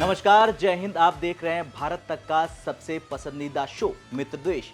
नमस्कार, जय हिंद। आप देख रहे हैं भारत तक का सबसे पसंदीदा शो मित्र देश,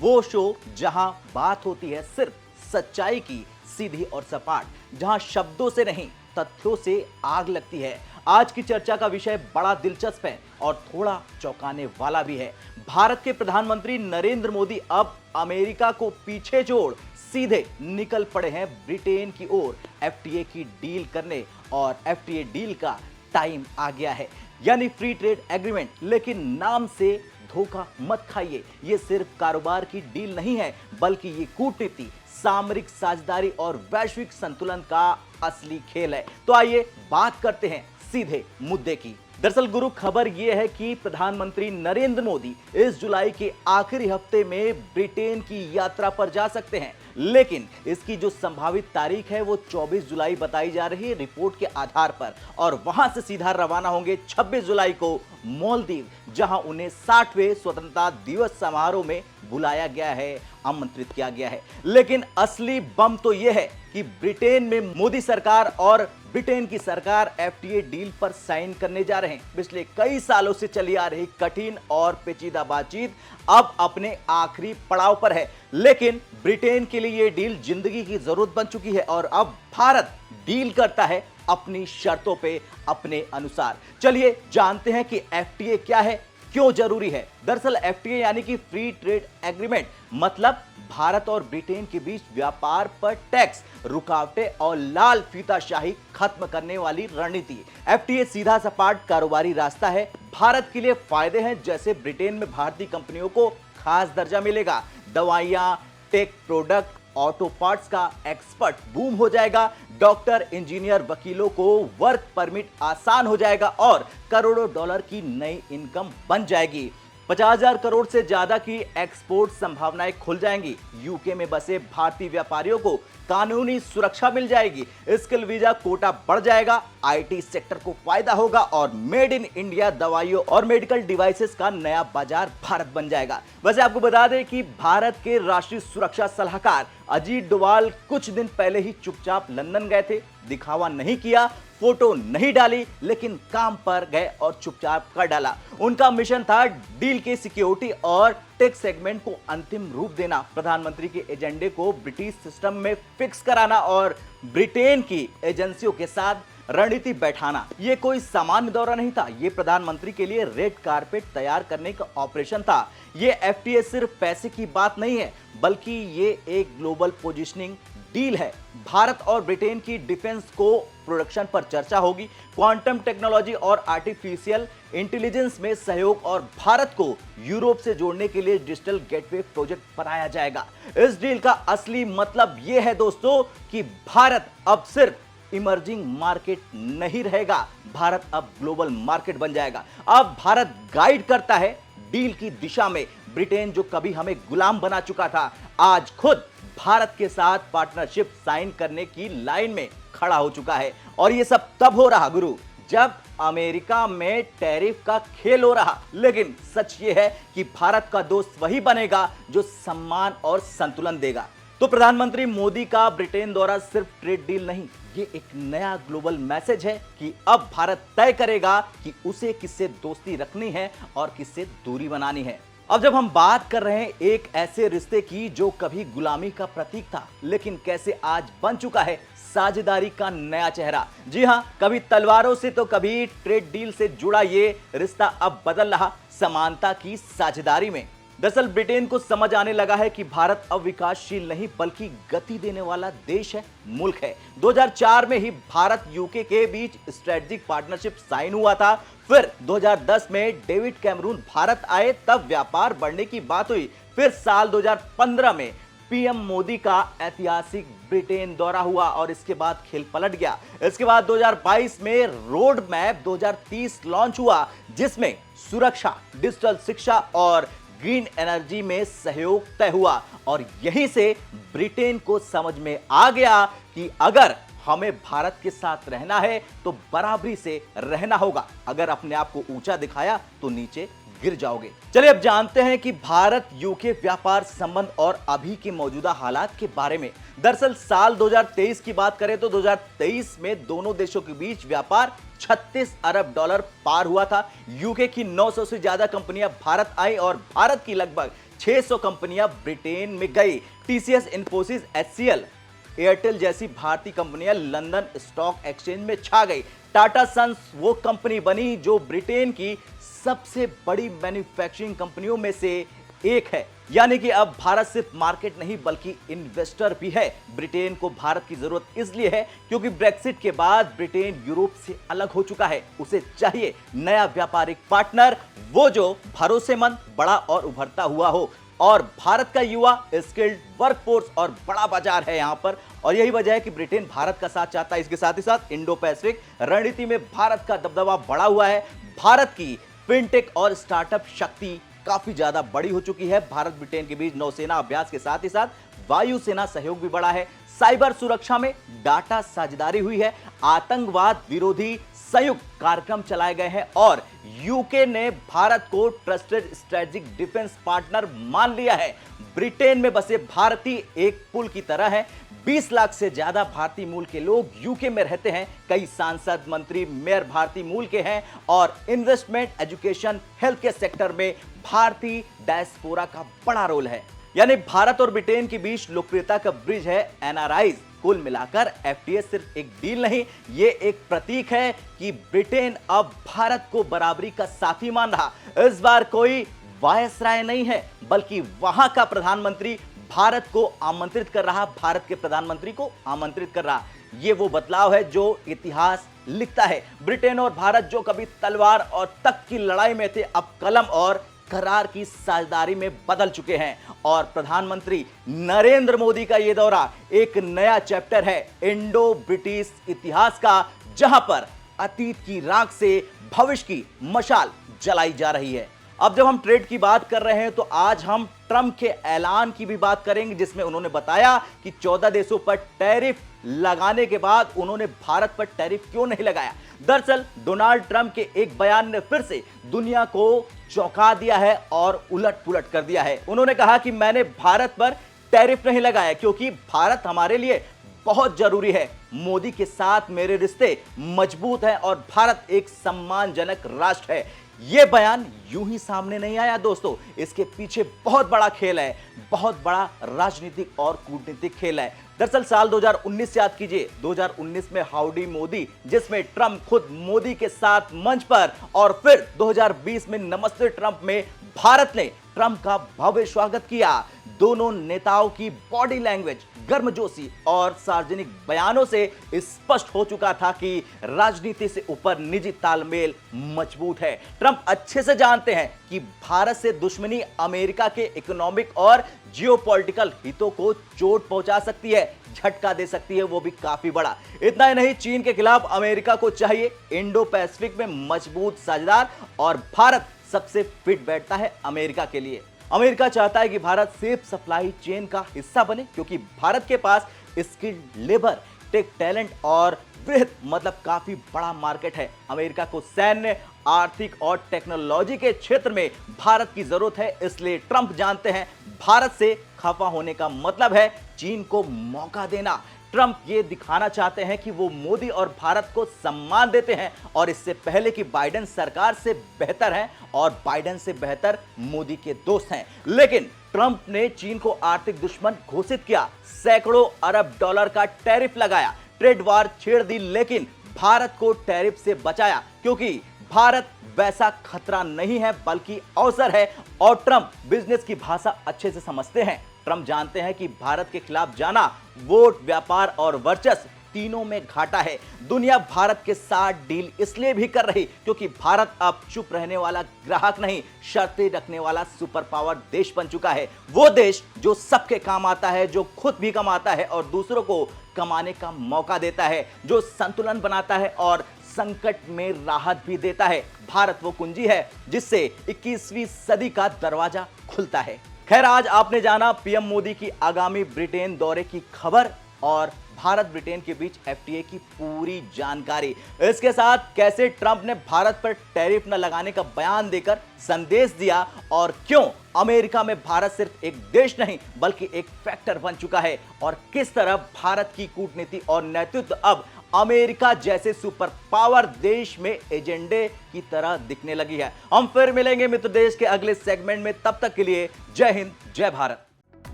वो शो जहां बात होती है सिर्फ सच्चाई की, सीधी और सपाट, जहां शब्दों से नहीं तथ्यों से आग लगती है। आज की चर्चा का विषय बड़ा दिलचस्प है और थोड़ा चौंकाने वाला भी है। भारत के प्रधानमंत्री नरेंद्र मोदी अब अमेरिका को पीछे छोड़ सीधे निकल पड़े हैं ब्रिटेन की ओर एफटीए की डील करने, और एफटीए डील का टाइम आ गया है, यानी फ्री ट्रेड एग्रीमेंट। लेकिन नाम से धोखा मत खाइए, ये सिर्फ कारोबार की डील नहीं है, बल्कि ये कूटनीति, सामरिक साझेदारी और वैश्विक संतुलन का असली खेल है। तो आइए बात करते हैं सीधे मुद्दे की। दरअसल गुरु, खबर यह है कि प्रधानमंत्री नरेंद्र मोदी इस जुलाई के आखिरी हफ्ते में ब्रिटेन की यात्रा पर जा सकते हैं, लेकिन इसकी जो संभावित तारीख है वो 24 जुलाई बताई जा रही है रिपोर्ट के आधार पर, और वहां से सीधा रवाना होंगे 26 जुलाई को मालदीव, जहां उन्हें 60वें स्वतंत्रता दिवस समारोह में बुलाया गया है, आमंत्रित किया गया है। लेकिन असली बम तो यह है कि ब्रिटेन में मोदी सरकार और ब्रिटेन की सरकार एफटीए डील पर साइन करने जा रहे हैं। पिछले कई सालों से चली आ रही कठिन और पेचीदा बातचीत अब अपने आखिरी पड़ाव पर है, लेकिन ब्रिटेन के लिए यह डील जिंदगी की जरूरत बन चुकी है और अब भारत डील करता है अपनी शर्तों पे, अपने अनुसार। चलिए जानते हैं कि एफटीए क्या है, क्यों जरूरी है। दरअसल एफटीए यानी कि फ्री ट्रेड एग्रीमेंट मतलब भारत और ब्रिटेन के बीच व्यापार पर टैक्स, रुकावटें और लाल फीताशाही खत्म करने वाली रणनीति। एफटीए सीधा सपाट कारोबारी रास्ता है। भारत के लिए फायदे हैं, जैसे ब्रिटेन में भारतीय कंपनियों को खास दर्जा मिलेगा, दवाइयां, टेक प्रोडक्ट, ऑटो पार्ट्स का एक्सपर्ट बूम हो जाएगा, डॉक्टर, इंजीनियर, वकीलों को वर्क परमिट आसान हो जाएगा और करोड़ों डॉलर की नई इनकम बन जाएगी। 50,000 करोड़ से ज्यादा की एक्सपोर्ट संभावनाएं खुल जाएंगी। यूके में बसे भारतीय व्यापारियों को कानूनी सुरक्षा मिल जाएगी, स्किल वीजा कोटा बढ़ जाएगा, आईटी सेक्टर को फायदा होगा और मेड इन इंडिया दवाइयों और मेडिकल डिवाइसेस का नया बाजार भारत बन जाएगा। वैसे आपको बता दें कि भारत के राष्ट्रीय सुरक्षा सलाहकार अजीत डोभाल कुछ दिन पहले ही चुपचाप लंदन गए थे, दिखावा नहीं किया, फोटो नहीं डाली, लेकिन काम पर गए और चुपचाप कर डाला। उनका मिशन था डील के सिक्योरिटी और टेक सेगमेंट को अंतिम रूप देना, प्रधानमंत्री के एजेंडे को ब्रिटिश सिस्टम में फिक्स कराना और ब्रिटेन की एजेंसियों के साथ रणनीति बैठाना। ये कोई सामान्य दौरा नहीं था, ये प्रधानमंत्री के लिए रेड कारपेट तैयार करने का ऑपरेशन था। ये एफटीए सिर्फ पैसे की बात नहीं है, बल्कि ये एक ग्लोबल पोजीशनिंग डील है। भारत और ब्रिटेन की डिफेंस को प्रोडक्शन पर चर्चा होगी, क्वांटम टेक्नोलॉजी और आर्टिफिशियल इंटेलिजेंस में सहयोग, और भारत को यूरोप से जोड़ने के लिए डिजिटल गेटवे प्रोजेक्ट बनाया जाएगा। इस डील का असली मतलब यह है दोस्तों कि भारत अब सिर्फ इमर्जिंग मार्केट नहीं रहेगा, भारत अब ग्लोबल मार्केट बन जाएगा। अब भारत गाइड करता है डील की दिशा में। ब्रिटेन जो कभी हमें गुलाम बना चुका था, आज खुद भारत के साथ पार्टनरशिप साइन करने की लाइन में खड़ा हो चुका है। और ये सब तब हो रहा गुरु, जब अमेरिका में टैरिफ का खेल हो रहा। लेकिन सच ये है कि भारत का दोस्त वही बनेगा जो सम्मान और संतुलन देगा। तो प्रधानमंत्री मोदी का ब्रिटेन दौरा सिर्फ ट्रेड डील नहीं, ये एक नया ग्लोबल मैसेज है कि अब भारत तय करेगा कि उसे किससे दोस्ती रखनी है और किससे दूरी बनानी है। अब जब हम बात कर रहे हैं एक ऐसे रिश्ते की जो कभी गुलामी का प्रतीक था, लेकिन कैसे आज बन चुका है साझेदारी का नया चेहरा। जी हां, कभी तलवारों से तो कभी ट्रेड डील से जुड़ा ये रिश्ता अब बदल रहा समानता की साझेदारी में। दरअसल ब्रिटेन को समझ आने लगा है कि भारत अब विकासशील नहीं बल्कि गति देने वाला देश है, मुल्क है। 2004 में ही भारत यूके के बीच स्ट्रेटेजिक पार्टनरशिप साइन हुआ था। फिर 2010 में डेविड कैमरून भारत आए, तब व्यापार बढ़ने की बात हुई। फिर साल 2015 में पीएम मोदी का ऐतिहासिक ब्रिटेन दौरा हुआ और इसके बाद खेल पलट गया। इसके बाद 2022 में रोड मैप 2030 लॉन्च हुआ, जिसमें सुरक्षा, डिजिटल शिक्षा और ग्रीन एनर्जी में सहयोग तय हुआ। और यहीं से ब्रिटेन को समझ में आ गया कि अगर हमें भारत के साथ रहना है तो बराबरी से रहना होगा। अगर अपने आप को ऊंचा दिखाया तो नीचे गिर जाओगे। चलिए अब जानते हैं कि भारत यूके व्यापार संबंध और अभी के मौजूदा हालात के बारे में। दरअसल साल 2023 की बात करें तो 2023 में दोनों देशों के बीच व्यापार 36 अरब डॉलर पार हुआ था। यूके की 900 से ज्यादा कंपनियां भारत आई और भारत की लगभग 600 कंपनियां ब्रिटेन में गई। टीसीएस, इन्फोसिस, एचसीएल, एयरटेल जैसी भारतीय कंपनियां लंदन स्टॉक एक्सचेंज में छा गई। टाटा सन्स वो कंपनी बनी जो ब्रिटेन की सबसे बड़ी मैन्युफैक्चरिंग कंपनियों में से एक है। यानी कि अब भारत सिर्फ मार्केट नहीं बल्कि इन्वेस्टर भी है। ब्रिटेन को भारत की जरूरत इसलिए है क्योंकि ब्रेक्सिट के बाद ब्रिटेन यूरोप से अलग हो चुका है। उसे चाहिए नया व्यापारिक पार्टनर, वो जो भरोसेमंद, बड़ा और उभरता हुआ हो। और भारत का युवा स्किल्ड वर्कफोर्स और बड़ा बाजार है यहां पर, और यही वजह है कि ब्रिटेन भारत का साथ चाहता है। इसके साथ ही साथ इंडो पैसिफिक रणनीति में भारत का दबदबा बढ़ा हुआ है। भारत की फिनटेक और स्टार्टअप शक्ति काफी ज्यादा बड़ी हो चुकी है। भारत ब्रिटेन के बीच नौसेना अभ्यास के साथ ही साथ वायुसेना सहयोग भी बढ़ा है। साइबर सुरक्षा में डाटा साझेदारी हुई है। आतंकवाद विरोधी संयुक्त कार्यक्रम चलाए गए हैं और यूके ने भारत को ट्रस्टेड स्ट्रेटेजिक डिफेंस पार्टनर मान लिया है। ब्रिटेन में बसे भारतीय एक पुल की तरह है। 20 लाख से ज्यादा भारतीय मूल के लोग यूके में रहते हैं। कई सांसद, मंत्री, मेयर भारतीय मूल के हैं और इन्वेस्टमेंट, एजुकेशन, हेल्थ के सेक्टर में भारतीय डायस्पोरा का बड़ा रोल है। यानी भारत और ब्रिटेन के बीच लोकप्रियता का ब्रिज है एनआरआई। कुल मिलाकर एफटीए सिर्फ एक डील नहीं, ये एक प्रतीक है कि ब्रिटेन अब भारत को बराबरी का साथी मान रहा। इस बार कोई वायसराय नहीं है बल्कि वहां का प्रधानमंत्री भारत को आमंत्रित कर रहा, भारत के प्रधानमंत्री को आमंत्रित कर रहा। ये वो बदलाव है जो इतिहास लिखता है। ब्रिटेन और भारत जो कभी तलवार और तख्त की लड़ाई में थे, अब कलम और करार की साझेदारी में बदल चुके हैं। और प्रधानमंत्री नरेंद्र मोदी का यह दौरा एक नया चैप्टर है इंडो ब्रिटिश इतिहास का, जहां पर अतीत की राख से भविष्य की मशाल जलाई जा रही है। अब जब हम ट्रेड की बात कर रहे हैं तो आज हम ट्रंप के ऐलान की भी बात करेंगे, जिसमें उन्होंने बताया कि 14 देशों पर टैरिफ लगाने के बाद उन्होंने भारत पर टैरिफ क्यों नहीं लगाया। दरअसल डोनाल्ड ट्रंप के एक बयान ने फिर से दुनिया को चौंका दिया है और उलट पुलट कर दिया है। उन्होंने कहा कि मैंने भारत पर टैरिफ नहीं लगाया क्योंकि भारत हमारे लिए बहुत जरूरी है। मोदी के साथ मेरे रिश्ते मजबूत हैं और भारत एक सम्मानजनक राष्ट्र है। यह बयान यूं ही सामने नहीं आया दोस्तों, इसके पीछे बहुत बड़ा खेल है, बहुत बड़ा राजनीतिक और कूटनीतिक खेल है। दरअसल साल 2019 याद कीजिए, 2019 में हाउडी मोदी, जिसमें ट्रंप खुद मोदी के साथ मंच पर, और फिर 2020 में नमस्ते ट्रंप में भारत ने ट्रंप का भव्य स्वागत किया। दोनों नेताओं की बॉडी लैंग्वेज, गर्मजोशी और सार्वजनिक बयानों से स्पष्ट हो चुका था कि राजनीति से ऊपर निजी तालमेल मजबूत है। ट्रंप अच्छे से जानते हैं कि भारत से दुश्मनी अमेरिका के इकोनॉमिक और जियोपॉलिटिकल हितों को चोट पहुंचा सकती है, झटका दे सकती है, वो भी काफी बड़ा। इतना ही नहीं, चीन के खिलाफ अमेरिका को चाहिए इंडो पैसिफिक में मजबूत साझेदार, और भारत सबसे फिट बैठता है अमेरिका के लिए। अमेरिका चाहता है कि भारत सेफ सप्लाई चेन का हिस्सा बने क्योंकि भारत के पास स्किल्ड लेबर, टेक टैलेंट और वृहत मतलब काफी बड़ा मार्केट है। अमेरिका को सैन्य, आर्थिक और टेक्नोलॉजी के क्षेत्र में भारत की जरूरत है। इसलिए ट्रंप जानते हैं भारत से खफा होने का मतलब है चीन को मौका देना। ट्रंप ये दिखाना चाहते हैं कि वो मोदी और भारत को सम्मान देते हैं और इससे पहले कि बाइडेन सरकार से बेहतर हैं और बाइडेन से बेहतर मोदी के दोस्त हैं। लेकिन ट्रंप ने चीन को आर्थिक दुश्मन घोषित किया, सैकड़ों अरब डॉलर का टैरिफ लगाया, ट्रेड वार छेड़ दी, लेकिन भारत को टैरिफ से बचाया क्योंकि भारत वैसा खतरा नहीं है बल्कि अवसर है। और ट्रंप बिजनेस की भाषा अच्छे से समझते हैं। ट्रंप जानते हैं कि भारत के खिलाफ जाना वोट, व्यापार और वर्चस्व तीनों में घाटा है। दुनिया भारत के साथ डील इसलिए भी कर रही क्योंकि भारत अब चुप रहने वाला ग्राहक नहीं, शर्तें रखने वाला सुपर पावर देश बन चुका है। वो देश जो सबके काम आता है, जो खुद भी कमाता है और दूसरों को कमाने का मौका देता है, जो संतुलन बनाता है और संकट में राहत भी देता है। भारत वो कुंजी है जिससे 21वीं सदी का दरवाजा खुलता है। खैर, आज आपने जाना पीएम मोदी की आगामी ब्रिटेन दौरे की खबर और भारत ब्रिटेन के बीच एफटीए की पूरी जानकारी। इसके साथ कैसे ट्रंप ने भारत पर टैरिफ न लगाने का बयान देकर संदेश दिया और क्यों अमेरिका में भारत सिर्फ एक देश नहीं बल्कि एक फैक्टर बन चुका है और किस तरह भारत की कूटनीति और नेतृत्व अब अमेरिका जैसे सुपर पावर देश में एजेंडे की तरह दिखने लगी है। हम फिर मिलेंगे मित्र देश के अगले सेगमेंट में, तब तक के लिए जय हिंद, जय भारत।